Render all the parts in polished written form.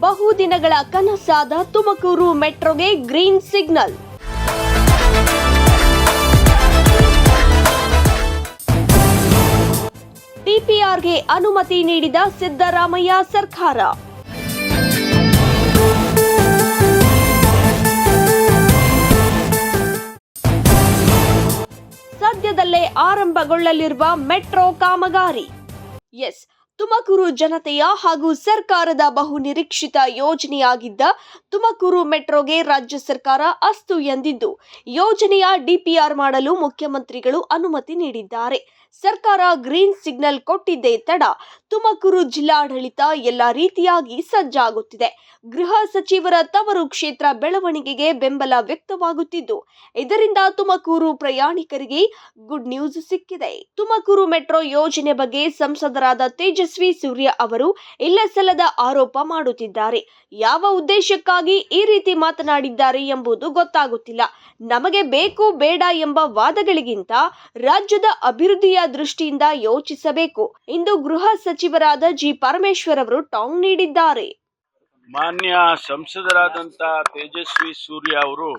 ಬಹುದಿನಗಳ ಕನಸಾದ Tumakuru ಮೆಟ್ರೋಗೆ green signal. ಡಿಪಿಆರ್ಗೆ ಅನುಮತಿ ನೀಡಿದ ಸಿದ್ದರಾಮಯ್ಯ ಸರ್ಕಾರ. ಸದ್ಯದಲ್ಲೇ ಆರಂಭಗೊಳ್ಳಲಿರುವ ಮೆಟ್ರೋ ಕಾಮಗಾರಿ. ತುಮಕೂರು ಜನತೆಯ ಹಾಗೂ ಸರ್ಕಾರದ ಬಹುನಿರೀಕ್ಷಿತ ಯೋಜನೆಯಾಗಿದ್ದ ತುಮಕೂರು ಮೆಟ್ರೋಗೆ ರಾಜ್ಯ ಸರ್ಕಾರ ಅಸ್ತು ಎಂದಿದ್ದು, ಯೋಜನೆಯ ಡಿಪಿಆರ್ ಮಾಡಲು ಮುಖ್ಯಮಂತ್ರಿಗಳು ಅನುಮತಿ ನೀಡಿದ್ದಾರೆ. ಸರ್ಕಾರ ಗ್ರೀನ್ ಸಿಗ್ನಲ್ ಕೊಟ್ಟಿದ್ದೇ ತಡ ತುಮಕೂರು ಜಿಲ್ಲಾಡಳಿತ ಎಲ್ಲ ರೀತಿಯಾಗಿ ಸಜ್ಜಾಗುತ್ತಿದೆ. ಗೃಹ ಸಚಿವರ ತವರು ಕ್ಷೇತ್ರ ಬೆಳವಣಿಗೆಗೆ ಬೆಂಬಲ ವ್ಯಕ್ತವಾಗುತ್ತಿದ್ದು, ಇದರಿಂದ ತುಮಕೂರು ಪ್ರಯಾಣಿಕರಿಗೆ ಗುಡ್ ನ್ಯೂಸ್ ಸಿಕ್ಕಿದೆ. ತುಮಕೂರು ಮೆಟ್ರೋ ಯೋಜನೆ ಬಗ್ಗೆ ಸಂಸದರಾದ ತೇಜಸ್ವಿ ಸೂರ್ಯ ಅವರು ಇಲ್ಲಸಲ್ಲದ ಆರೋಪ ಮಾಡುತ್ತಿದ್ದಾರೆ. ಯಾವ ಉದ್ದೇಶಕ್ಕಾಗಿ ಈ ರೀತಿ ಮಾತನಾಡಿದ್ದಾರೆ ಎಂಬುದು ಗೊತ್ತಾಗುತ್ತಿಲ್ಲ. ನಮಗೆ ಬೇಕು ಬೇಡ ಎಂಬ ವಾದಗಳಿಗಿಂತ ರಾಜ್ಯದ ಅಭಿವೃದ್ಧಿಯ ದೃಷ್ಟಿಯಿಂದ ಯೋಚಿಸಬೇಕು ಎಂದು ಗೃಹ ಸಚಿವರಾದ ಜಿ ಪರಮೇಶ್ವರ್ ಅವರು ಟಾಂಗ್ ನೀಡಿದ್ದಾರೆ. ಮಾನ್ಯ ಸಂಸದರಾದಂಥ ತೇಜಸ್ವಿ ಸೂರ್ಯ ಅವರು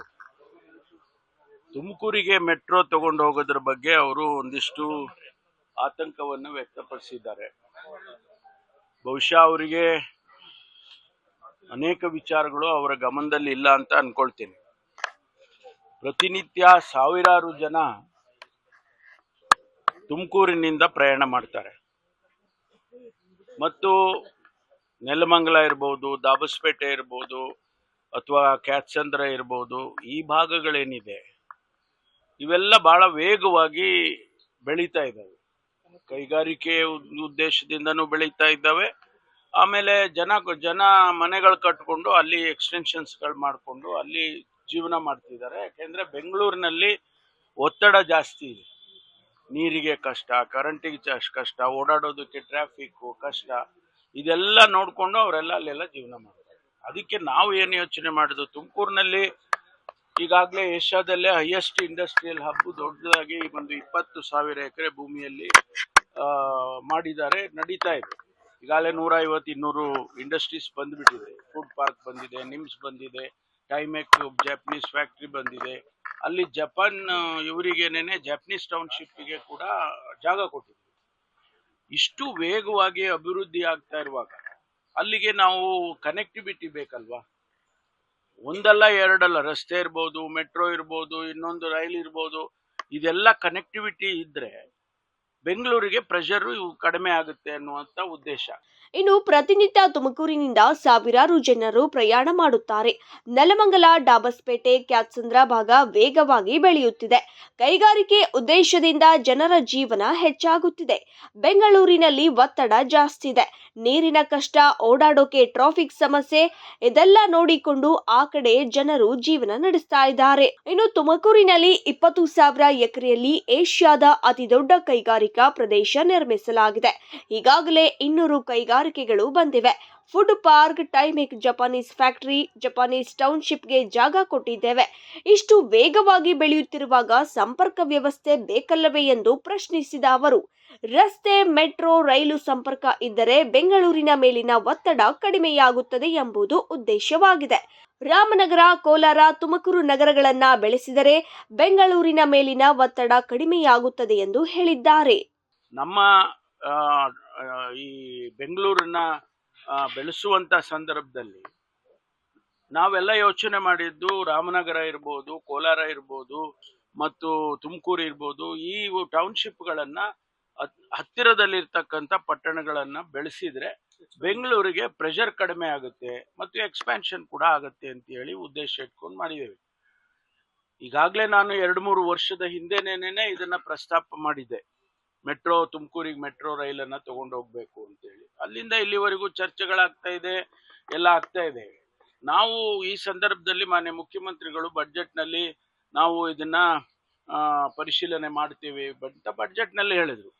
ತುಮಕೂರಿಗೆ ಮೆಟ್ರೋ ತಗೊಂಡು ಹೋಗೋದ್ರ ಬಗ್ಗೆ ಅವರು ಒಂದಿಷ್ಟು ಆತಂಕವನ್ನು ವ್ಯಕ್ತಪಡಿಸಿದ್ದಾರೆ. ಬಹುಶಃ ಅವರಿಗೆ ಅನೇಕ ವಿಚಾರಗಳು ಅವರ ಗಮನದಲ್ಲಿ ಇಲ್ಲ ಅಂತ ಅನ್ಕೊಳ್ತೀನಿ. ಪ್ರತಿನಿತ್ಯ ಸಾವಿರಾರು ಜನ ತುಮಕೂರಿನಿಂದ ಪ್ರಯಾಣ ಮಾಡ್ತಾರೆ ಮತ್ತು ನೆಲಮಂಗಲ ಇರ್ಬೋದು, ದಾಬಸ್ಪೇಟೆ ಇರ್ಬೋದು ಅಥವಾ ಕ್ಯಾತ್ಸಂದ್ರ ಇರ್ಬೋದು, ಈ ಭಾಗಗಳೇನಿದೆ ಇವೆಲ್ಲ ಬಹಳ ವೇಗವಾಗಿ ಬೆಳೀತಾ ಇದ್ದಾವೆ. ಕೈಗಾರಿಕೆ ಉದ್ದೇಶದಿಂದನೂ ಬೆಳೀತಾ ಇದ್ದಾವೆ. ಆಮೇಲೆ ಜನ ಮನೆಗಳು ಕಟ್ಕೊಂಡು ಅಲ್ಲಿ ಎಕ್ಸ್ಟೆನ್ಷನ್ಸ್ಗಳು ಮಾಡಿಕೊಂಡು ಅಲ್ಲಿ ಜೀವನ ಮಾಡ್ತಿದ್ದಾರೆ. ಯಾಕೆಂದರೆ ಬೆಂಗಳೂರಿನಲ್ಲಿ ಒತ್ತಡ ಜಾಸ್ತಿ ಇದೆ. ನೀರಿಗೆ ಕಷ್ಟ, ಕರೆಂಟಿಗೆ ಕಷ್ಟ, ಓಡಾಡೋದಕ್ಕೆ ಟ್ರಾಫಿಕ್ಕು ಕಷ್ಟ, ಇದೆಲ್ಲ ನೋಡಿಕೊಂಡು ಅವರೆಲ್ಲ ಅಲ್ಲೆಲ್ಲ ಜೀವನ ಮಾಡ್ತಾರೆ. ಅದಕ್ಕೆ ನಾವು ಏನು ಯೋಚನೆ ಮಾಡಿದ್ವು, ತುಮಕೂರಿನಲ್ಲಿ ಈಗಾಗಲೇ ಏಷ್ಯಾದಲ್ಲೇ ಹೈಯೆಸ್ಟ್ ಇಂಡಸ್ಟ್ರಿಯಲ್ ಹಬ್ ದೊಡ್ಡದಾಗಿ ಒಂದು 20,000 ಎಕರೆ ಭೂಮಿಯಲ್ಲಿ ಮಾಡಿದ್ದಾರೆ, ನಡೀತಾ ಇದೆ. ಈಗಾಗಲೇ 150-200 ಇಂಡಸ್ಟ್ರೀಸ್ ಬಂದುಬಿಟ್ಟಿದೆ. ಫುಡ್ ಪಾರ್ಕ್ ಬಂದಿದೆ, ನಿಮ್ಸ್ ಬಂದಿದೆ, ಟೈಮೆಕ್ ಜಾಪನೀಸ್ ಫ್ಯಾಕ್ಟ್ರಿ ಬಂದಿದೆ. ಅಲ್ಲಿ ಜಪಾನ್ ಇವರಿಗೇನೆ ಜಾಪನೀಸ್ ಟೌನ್ಶಿಪ್ಗೆ ಕೂಡ ಜಾಗ ಕೊಟ್ಟಿದೆ. ಇಷ್ಟು ವೇಗವಾಗಿ ಅಭಿವೃದ್ಧಿ ಆಗ್ತಾ ಇರುವಾಗ ಅಲ್ಲಿಗೆ ನಾವು ಕನೆಕ್ಟಿವಿಟಿ ಬೇಕಲ್ವಾ? ಒಂದಲ್ಲ ಎರಡಲ್ಲ, ರಸ್ತೆ ಇರ್ಬೋದು, ಮೆಟ್ರೋ ಇರ್ಬೋದು, ಇನ್ನೊಂದು ರೈಲ್ ಇರ್ಬೋದು, ಇದೆಲ್ಲ ಕನೆಕ್ಟಿವಿಟಿ ಇದ್ರೆ ಬೆಂಗಳೂರಿಗೆ ಪ್ರೆಷರ್ ಕಡಿಮೆ ಆಗುತ್ತೆ ಅನ್ನುವಂಥ ಉದ್ದೇಶ. ಇನ್ನು ಪ್ರತಿನಿತ್ಯ ತುಮಕೂರಿನಿಂದ ಸಾವಿರಾರು ಜನರು ಪ್ರಯಾಣ ಮಾಡುತ್ತಾರೆ. ನೆಲಮಂಗಲ, ಡಾಬಸ್ಪೇಟೆ, ಕ್ಯಾತ್ಸಂದ್ರ ಭಾಗ ವೇಗವಾಗಿ ಬೆಳೆಯುತ್ತಿದೆ. ಕೈಗಾರಿಕೆ ಉದ್ದೇಶದಿಂದ ಜನರ ಜೀವನ ಹೆಚ್ಚಾಗುತ್ತಿದೆ. ಬೆಂಗಳೂರಿನಲ್ಲಿ ಒತ್ತಡ ಜಾಸ್ತಿ ಇದೆ. ನೀರಿನ ಕಷ್ಟ, ಓಡಾಡೋಕೆ ಟ್ರಾಫಿಕ್ ಸಮಸ್ಯೆ, ಇದೆಲ್ಲ ನೋಡಿಕೊಂಡು ಆ ಕಡೆ ಜನರು ಜೀವನ ನಡೆಸ್ತಾ ಇದ್ದಾರೆ. ಇನ್ನು ತುಮಕೂರಿನಲ್ಲಿ 20,000 ಎಕರೆಯಲ್ಲಿ ಏಷ್ಯಾದ ಅತಿ ದೊಡ್ಡ ಕೈಗಾರಿಕಾ ಪ್ರದೇಶ ನಿರ್ಮಿಸಲಾಗಿದೆ. ಈಗಾಗಲೇ 200 ಕೈಗಾರಿಕೆಗಳು ಬಂದಿವೆ. ಫುಡ್ ಪಾರ್ಕ್, ಟೈಮೆಕ್ ಜಪಾನೀಸ್ ಫ್ಯಾಕ್ಟರಿ, ಜಪಾನೀಸ್ ಟೌನ್ಶಿಪ್ಗೆ ಜಾಗ ಕೊಟ್ಟಿದ್ದೇವೆ. ಇಷ್ಟು ವೇಗವಾಗಿ ಬೆಳೆಯುತ್ತಿರುವಾಗ ಸಂಪರ್ಕ ವ್ಯವಸ್ಥೆ ಬೇಕಲ್ಲವೇ ಎಂದು ಪ್ರಶ್ನಿಸಿದ ಅವರು, ರಸ್ತೆ, ಮೆಟ್ರೋ, ರೈಲು ಸಂಪರ್ಕ ಇದ್ದರೆ ಬೆಂಗಳೂರಿನ ಮೇಲಿನ ಒತ್ತಡ ಕಡಿಮೆಯಾಗುತ್ತದೆ ಎಂಬುದು ಉದ್ದೇಶವಾಗಿದೆ. ರಾಮನಗರ, ಕೋಲಾರ, ತುಮಕೂರು ನಗರಗಳನ್ನ ಬೆಳೆಸಿದರೆ ಬೆಂಗಳೂರಿನ ಮೇಲಿನ ಒತ್ತಡ ಕಡಿಮೆಯಾಗುತ್ತದೆ ಎಂದು ಹೇಳಿದ್ದಾರೆ. ನಮ್ಮ ಈ ಬೆಂಗಳೂರನ್ನ ಬೆಳೆಸುವಂತ ಸಂದರ್ಭದಲ್ಲಿ ನಾವೆಲ್ಲ ಯೋಚನೆ ಮಾಡಿದ್ದು ರಾಮನಗರ ಇರ್ಬೋದು, ಕೋಲಾರ ಇರ್ಬೋದು ಮತ್ತು ತುಮಕೂರು ಇರ್ಬೋದು, ಈ ಟೌನ್ಶಿಪ್ಗಳನ್ನ ಹತ್ತಿರದಲ್ಲಿರ್ತಕ್ಕಂಥ ಪಟ್ಟಣಗಳನ್ನ ಬೆಳೆಸಿದ್ರೆ ಬೆಂಗಳೂರಿಗೆ ಪ್ರೆಷರ್ ಕಡಿಮೆ ಆಗುತ್ತೆ ಮತ್ತು ಎಕ್ಸ್ಪ್ಯಾನ್ಷನ್ ಕೂಡ ಆಗುತ್ತೆ ಅಂತ ಹೇಳಿ ಉದ್ದೇಶ ಇಟ್ಕೊಂಡು ಮಾಡಿದ್ದೇವೆ. ಈಗಾಗಲೇ ನಾನು 2-3 ವರ್ಷದ ಹಿಂದೆನೇನೆ ಇದನ್ನ ಪ್ರಸ್ತಾಪ ಮಾಡಿದ್ದೆ. ಮೆಟ್ರೋ, ತುಮಕೂರಿಗೆ ಮೆಟ್ರೋ ರೈಲನ್ನು ತಗೊಂಡು ಹೋಗ್ಬೇಕು ಅಂತೇಳಿ. ಅಲ್ಲಿಂದ ಇಲ್ಲಿವರೆಗೂ ಚರ್ಚೆಗಳಾಗ್ತಾ ಇದೆ, ಎಲ್ಲ ಆಗ್ತಾ ಇದೆ. ನಾವು ಈ ಸಂದರ್ಭದಲ್ಲಿ ಮಾನ್ಯ ಮುಖ್ಯಮಂತ್ರಿಗಳು ಬಡ್ಜೆಟ್ನಲ್ಲಿ ನಾವು ಇದನ್ನ ಪರಿಶೀಲನೆ ಮಾಡ್ತೇವೆ ಅಂತ ಬಡ್ಜೆಟ್ನಲ್ಲಿ ಹೇಳಿದ್ರು.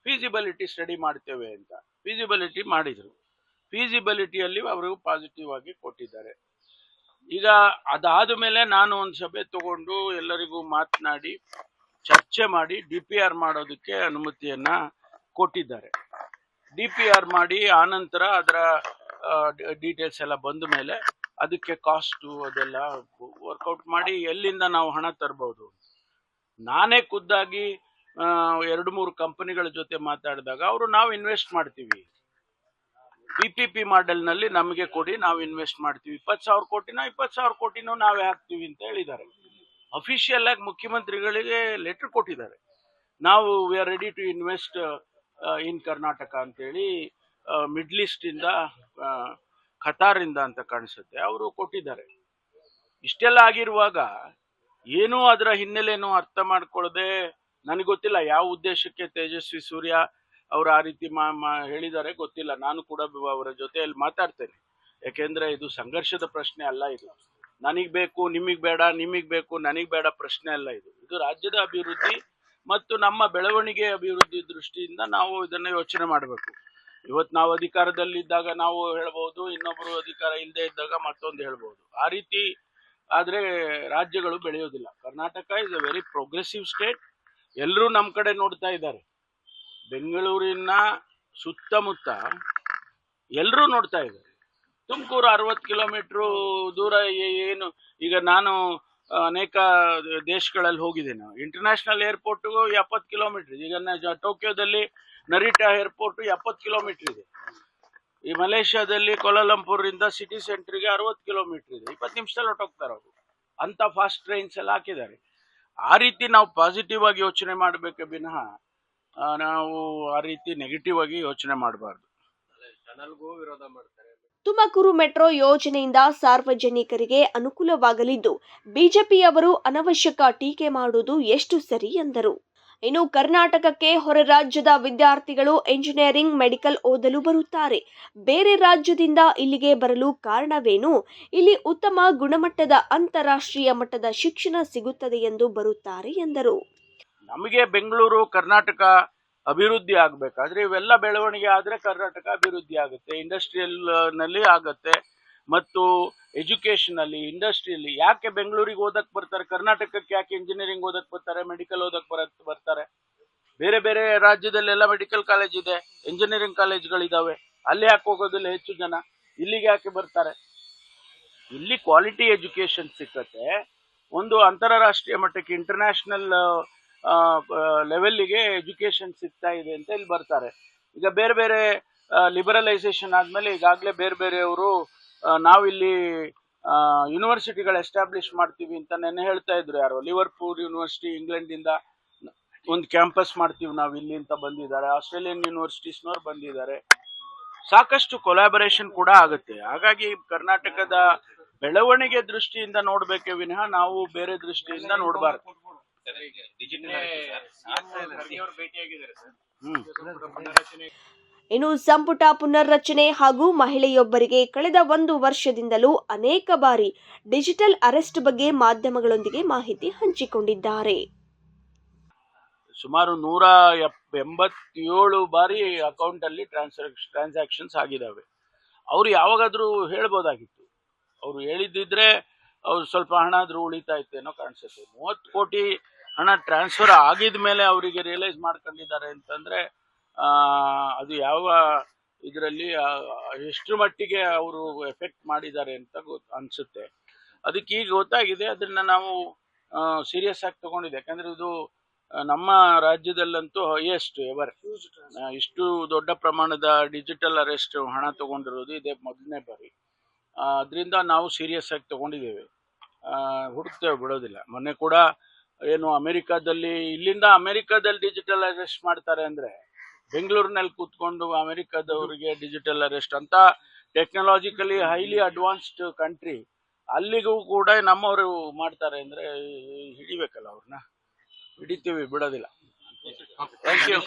ಫೀಸಿಬಿಲಿಟಿ ಸ್ಟಡಿ ಮಾಡ್ತೇವೆ ಅಂತ ಫೀಸಿಬಿಲಿಟಿ ಮಾಡಿದ್ರು. ಫೀಸಿಬಿಲಿಟಿಯಲ್ಲಿ ಅವರು ಪಾಸಿಟಿವ್ ಆಗಿ ಕೊಟ್ಟಿದ್ದಾರೆ. ಈಗ ಅದಾದ ಮೇಲೆ ನಾನು ಒಂದು ಸಭೆ ತಗೊಂಡು ಎಲ್ಲರಿಗೂ ಮಾತನಾಡಿ ಚರ್ಚೆ ಮಾಡಿ DPR ಮಾಡೋದಕ್ಕೆ ಅನುಮತಿಯನ್ನ ಕೊಟ್ಟಿದ್ದಾರೆ. DPR ಮಾಡಿ ಆನಂತರ ಅದರ ಡೀಟೇಲ್ಸ್ ಎಲ್ಲ ಬಂದ ಮೇಲೆ ಅದಕ್ಕೆ ಕಾಸ್ಟು ಅದೆಲ್ಲ ವರ್ಕೌಟ್ ಮಾಡಿ ಎಲ್ಲಿಂದ ನಾವು ಹಣ ತರ್ಬೋದು. ನಾನೇ ಖುದ್ದಾಗಿ 2-3 ಕಂಪನಿಗಳ ಜೊತೆ ಮಾತಾಡಿದಾಗ ಅವರು ನಾವು ಇನ್ವೆಸ್ಟ್ ಮಾಡ್ತೀವಿ, PPP ಮಾಡೆಲ್ನಲ್ಲಿ ನಮಗೆ ಕೊಡಿ, ನಾವು ಇನ್ವೆಸ್ಟ್ ಮಾಡ್ತೀವಿ, 20,000 ಕೋಟಿನೋ 20,000 ಕೋಟಿನೋ ನಾವೇ ಹಾಕ್ತೀವಿ ಅಂತ ಹೇಳಿದ್ದಾರೆ. ಅಫಿಷಿಯಲ್ ಆಗಿ ಮುಖ್ಯಮಂತ್ರಿಗಳಿಗೆ ಲೆಟರ್ ಕೊಟ್ಟಿದ್ದಾರೆ. ನಾವು we are ready to invest in Karnataka ಅಂತೇಳಿ ಮಿಡ್ಲ್ ಈಸ್ಟ್ ಇಂದ ಖತಾರಿಂದ ಅಂತ ಕಾಣಿಸುತ್ತೆ ಅವರು ಕೊಟ್ಟಿದ್ದಾರೆ. ಇಷ್ಟೆಲ್ಲ ಆಗಿರುವಾಗ ಏನೂ ಅದರ ಹಿನ್ನೆಲೆನೂ ಅರ್ಥ ಮಾಡ್ಕೊಳ್ಳದೆ, ನನಗೆ ಗೊತ್ತಿಲ್ಲ ಯಾವ ಉದ್ದೇಶಕ್ಕೆ ತೇಜಸ್ವಿ ಸೂರ್ಯ ಅವರು ಆ ರೀತಿ ಹೇಳಿದ್ದಾರೆ ಗೊತ್ತಿಲ್ಲ. ನಾನು ಕೂಡ ಅವರ ಜೊತೆಯಲ್ಲಿ ಮಾತಾಡ್ತೇನೆ. ಯಾಕೆಂದ್ರೆ ಇದು ಸಂಘರ್ಷದ ಪ್ರಶ್ನೆ ಅಲ್ಲ, ಇದು ನನಗ್ ಬೇಕು ನಿಮಗ್ ಬೇಡ, ನಿಮಗ್ ಬೇಕು ನನಗ್ ಬೇಡ ಪ್ರಶ್ನೆ ಅಲ್ಲ. ಇದು ರಾಜ್ಯದ ಅಭಿವೃದ್ಧಿ ಮತ್ತು ನಮ್ಮ ಬೆಳವಣಿಗೆ ಅಭಿವೃದ್ಧಿ ದೃಷ್ಟಿಯಿಂದ ನಾವು ಇದನ್ನ ಯೋಚನೆ ಮಾಡಬೇಕು. ಇವತ್ತು ನಾವು ಅಧಿಕಾರದಲ್ಲಿದ್ದಾಗ ನಾವು ಹೇಳ್ಬಹುದು, ಇನ್ನೊಬ್ರು ಅಧಿಕಾರ ಇಲ್ಲದೆ ಇದ್ದಾಗ ಮತ್ತೊಂದು ಹೇಳ್ಬಹುದು. ಆ ರೀತಿ ಆದ್ರೆ ರಾಜ್ಯಗಳು ಬೆಳೆಯೋದಿಲ್ಲ. Karnataka is a very progressive state. ಎಲ್ಲರೂ ನಮ್ಮ ಕಡೆ ನೋಡ್ತಾ ಇದ್ದಾರೆ. ಬೆಂಗಳೂರಿನ ಸುತ್ತಮುತ್ತ ಎಲ್ಲರೂ ನೋಡ್ತಾ ಇದ್ದಾರೆ. ತುಮಕೂರು 60 ಕಿಲೋಮೀಟರ್ ದೂರ ಏನು, ಈಗ ನಾನು ಅನೇಕ ದೇಶಗಳಲ್ಲಿ ಹೋಗಿದ್ದೇನೆ. International airport 70 kilometre. ಈಗ ಟೋಕಿಯೋದಲ್ಲಿ ನರಿಟಾ ಏರ್ಪೋರ್ಟ್ 70 ಕಿಲೋಮೀಟರ್ ಇದೆ. ಈ ಮಲೇಷ್ಯಾದಲ್ಲಿ ಕೋಲಾಲಂಪುರ್ ಇಂದ ಸಿಟಿ ಸೆಂಟರ್ಗೆ 60 ಕಿಲೋಮೀಟರ್ ಇದೆ. 20 ನಿಮಿಷದಲ್ಲಿ ಹೊರಟೋಗ್ತಾರೆ ಅವರು. ಅಂತ ಫಾಸ್ಟ್ ಟ್ರೈನ್ಸ್ ಎಲ್ಲ ಹಾಕಿದ್ದಾರೆ. ಆ ರೀತಿ ನಾವು ಪಾಸಿಟಿವ್ ಆಗಿ ಯೋಚನೆ ಮಾಡಬೇಕೆ ವಿನಃ ನಾವು ಆ ರೀತಿ ನೆಗೆಟಿವ್ ಆಗಿ ಯೋಚನೆ ಮಾಡಬಾರ್ದು. ವಿರೋಧ ಮಾಡ್ತಾರೆ. ತುಮಕೂರು ಮೆಟ್ರೋ ಯೋಜನೆಯಿಂದ ಸಾರ್ವಜನಿಕರಿಗೆ ಅನುಕೂಲವಾಗಲಿದ್ದು, ಬಿಜೆಪಿಯವರು ಅನವಶ್ಯಕ ಟೀಕೆ ಮಾಡುವುದು ಎಷ್ಟು ಸರಿ ಎಂದರು. ಇನ್ನು ಕರ್ನಾಟಕಕ್ಕೆ ಹೊರ ರಾಜ್ಯದ ವಿದ್ಯಾರ್ಥಿಗಳು ಎಂಜಿನಿಯರಿಂಗ್, ಮೆಡಿಕಲ್ ಓದಲು ಬರುತ್ತಾರೆ. ಬೇರೆ ರಾಜ್ಯದಿಂದ ಇಲ್ಲಿಗೆ ಬರಲು ಕಾರಣವೇನು? ಇಲ್ಲಿ ಉತ್ತಮ ಗುಣಮಟ್ಟದ ಅಂತಾರಾಷ್ಟ್ರೀಯ ಮಟ್ಟದ ಶಿಕ್ಷಣ ಸಿಗುತ್ತದೆ ಎಂದು ಬರುತ್ತಾರೆ ಎಂದರು. ನಮಗೆ ಬೆಂಗಳೂರು ಕರ್ನಾಟಕ ಅಭಿವೃದ್ಧಿ ಆಗಬೇಕಾದ್ರೆ ಇವೆಲ್ಲ ಬೆಳವಣಿಗೆ ಆದ್ರೆ ಕರ್ನಾಟಕ ಅಭಿವೃದ್ಧಿ ಆಗುತ್ತೆ. ಇಂಡಸ್ಟ್ರಿಯಲ್ ನಲ್ಲಿ ಆಗುತ್ತೆ ಮತ್ತು ಎಜುಕೇಶನ್ ಅಲ್ಲಿ, ಇಂಡಸ್ಟ್ರಿಯಲ್ಲಿ. ಯಾಕೆ ಬೆಂಗಳೂರಿಗೆ ಓದಕ್ ಬರ್ತಾರೆ? ಕರ್ನಾಟಕಕ್ಕೆ ಯಾಕೆ ಇಂಜಿನಿಯರಿಂಗ್ ಓದಕ್ ಬರ್ತಾರೆ, ಮೆಡಿಕಲ್ ಓದಕ್ ಬರ್ತಾರೆ? ಬೇರೆ ಬೇರೆ ರಾಜ್ಯದಲ್ಲೆಲ್ಲ ಮೆಡಿಕಲ್ ಕಾಲೇಜ್ ಇದೆ, ಇಂಜಿನಿಯರಿಂಗ್ ಕಾಲೇಜ್ಗಳಿದಾವೆ. ಅಲ್ಲಿ ಯಾಕೆ ಹೋಗೋದಿಲ್ಲ ಹೆಚ್ಚು ಜನ? ಇಲ್ಲಿಗೆ ಯಾಕೆ ಬರ್ತಾರೆ? ಇಲ್ಲಿ ಕ್ವಾಲಿಟಿ ಎಜುಕೇಶನ್ ಸಿಕ್ಕತ್ತೆ. ಒಂದು ಅಂತಾರಾಷ್ಟ್ರೀಯ ಮಟ್ಟಕ್ಕೆ ಇಂಟರ್ನ್ಯಾಷನಲ್ ಲೆವೆಲ್ಗೆ ಎಜುಕೇಶನ್ ಸಿಗ್ತಾ ಇದೆ ಅಂತ ಇಲ್ಲಿ ಬರ್ತಾರೆ. ಈಗ ಬೇರೆ ಬೇರೆ ಲಿಬರಲೈಸೇಷನ್ ಆದ್ಮೇಲೆ ಈಗಾಗಲೇ ಬೇರೆ ಬೇರೆಯವರು ನಾವಿಲ್ಲಿ ಯೂನಿವರ್ಸಿಟಿಗಳು ಎಸ್ಟಾಬ್ಲಿಷ್ ಮಾಡ್ತೀವಿ ಅಂತ ನೆನ್ನೆ ಹೇಳ್ತಾ ಇದ್ರು. ಯಾರು? ಲಿವರ್ಪೂಲ್ ಯೂನಿವರ್ಸಿಟಿ ಇಂಗ್ಲೆಂಡ್ ಇಂದ ಒಂದು ಕ್ಯಾಂಪಸ್ ಮಾಡ್ತೀವಿ ನಾವು ಇಲ್ಲಿ ಅಂತ ಬಂದಿದ್ದಾರೆ. ಆಸ್ಟ್ರೇಲಿಯನ್ ಯೂನಿವರ್ಸಿಟೀಸ್ನವ್ರು ಬಂದಿದ್ದಾರೆ. ಸಾಕಷ್ಟು ಕೊಲಾಬರೇಷನ್ ಕೂಡ ಆಗುತ್ತೆ. ಹಾಗಾಗಿ ಕರ್ನಾಟಕದ ಬೆಳವಣಿಗೆ ದೃಷ್ಟಿಯಿಂದ ನೋಡ್ಬೇಕೆ ವಿನಃ ನಾವು ಬೇರೆ ದೃಷ್ಟಿಯಿಂದ ನೋಡಬಾರ್ದು. ಇನ್ನು ಸಂಪುಟ ಪುನರ್ರಚನೆ ಹಾಗೂ ಮಹಿಳೆಯೊಬ್ಬರಿಗೆ ಕಳೆದ 1 ವರ್ಷದಿಂದಲೂ ಅನೇಕ ಬಾರಿ ಡಿಜಿಟಲ್ ಅರೆಸ್ಟ್ ಬಗ್ಗೆ ಮಾಧ್ಯಮಗಳೊಂದಿಗೆ ಮಾಹಿತಿ ಹಂಚಿಕೊಂಡಿದ್ದಾರೆ. ಸುಮಾರು 187 ಬಾರಿ ಅಕೌಂಟ್ ಅಲ್ಲಿ ಟ್ರಾನ್ಸಾಕ್ಷನ್ಸ್ ಆಗಿದಾವೆ. ಅವ್ರು ಯಾವಾಗಾದ್ರೂ ಹೇಳ್ಬೋದಾಗಿತ್ತು. ಅವ್ರು ಹೇಳಿದ್ದಿದ್ರೆ ಅವ್ರು ಸ್ವಲ್ಪ ಹಣ ಆದ್ರೂ ಉಳಿತಾ ಇತ್ತೇನೋ ಕಾಣಿಸುತ್ತೆ. 30 ಕೋಟಿ ಹಣ ಟ್ರಾನ್ಸ್ಫರ್ ಆಗಿದ ಮೇಲೆ ಅವರಿಗೆ ರಿಯಲೈಸ್ ಮಾಡ್ಕೊಂಡಿದ್ದಾರೆ ಅಂತಂದ್ರೆ ಅದು ಯಾವ ಇದರಲ್ಲಿ ಎಷ್ಟು ಮಟ್ಟಿಗೆ ಅವರು ಎಫೆಕ್ಟ್ ಮಾಡಿದ್ದಾರೆ ಅಂತ ಅನ್ಸುತ್ತೆ. ಅದಕ್ಕೆ ಈಗ ಗೊತ್ತಾಗಿದೆ. ಅದನ್ನ ನಾವು ಸೀರಿಯಸ್ ಆಗಿ ತಗೊಂಡಿದೆ. ಯಾಕಂದ್ರೆ ಇದು ನಮ್ಮ ರಾಜ್ಯದಲ್ಲಂತೂ ಹೈಯೆಸ್ಟ್ ಎವರ್. ಇಷ್ಟು ದೊಡ್ಡ ಪ್ರಮಾಣದ ಡಿಜಿಟಲ್ ಅರೆಸ್ಟ್ ಹಣ ತಗೊಂಡಿರೋದು ಇದೇ ಮೊದಲನೇ ಬಾರಿ. ಅದರಿಂದ ನಾವು ಸೀರಿಯಸ್ ಆಗಿ ತಗೊಂಡಿದ್ದೇವೆ. ಹುಡುಕ್ತೇವೆ, ಬಿಡೋದಿಲ್ಲ. ಮೊನ್ನೆ ಕೂಡ ಏನು ಇಲ್ಲಿಂದ ಅಮೆರಿಕಾದಲ್ಲಿ ಡಿಜಿಟಲ್ ಅರೆಸ್ಟ್ ಮಾಡ್ತಾರೆ ಅಂದ್ರೆ ಬೆಂಗಳೂರಿನಲ್ಲಿ ಕೂತ್ಕೊಂಡು ಅಮೆರಿಕಾದವರಿಗೆ ಡಿಜಿಟಲ್ ಅರೆಸ್ಟ್ ಅಂತ ಟೆಕ್ನಾಲಜಿಕಲಿ ಹೈಲಿ ಅಡ್ವಾನ್ಸ್ಡ್ ಕಂಟ್ರಿ, ಅಲ್ಲಿಗೂ ಕೂಡ ನಮ್ಮವರು ಮಾಡ್ತಾರೆ ಅಂದ್ರೆ ಹಿಡಿಬೇಕಲ್ಲ ಅವ್ರನ್ನ. ಹಿಡಿತೀವಿ, ಬಿಡೋದಿಲ್ಲ. Thank you.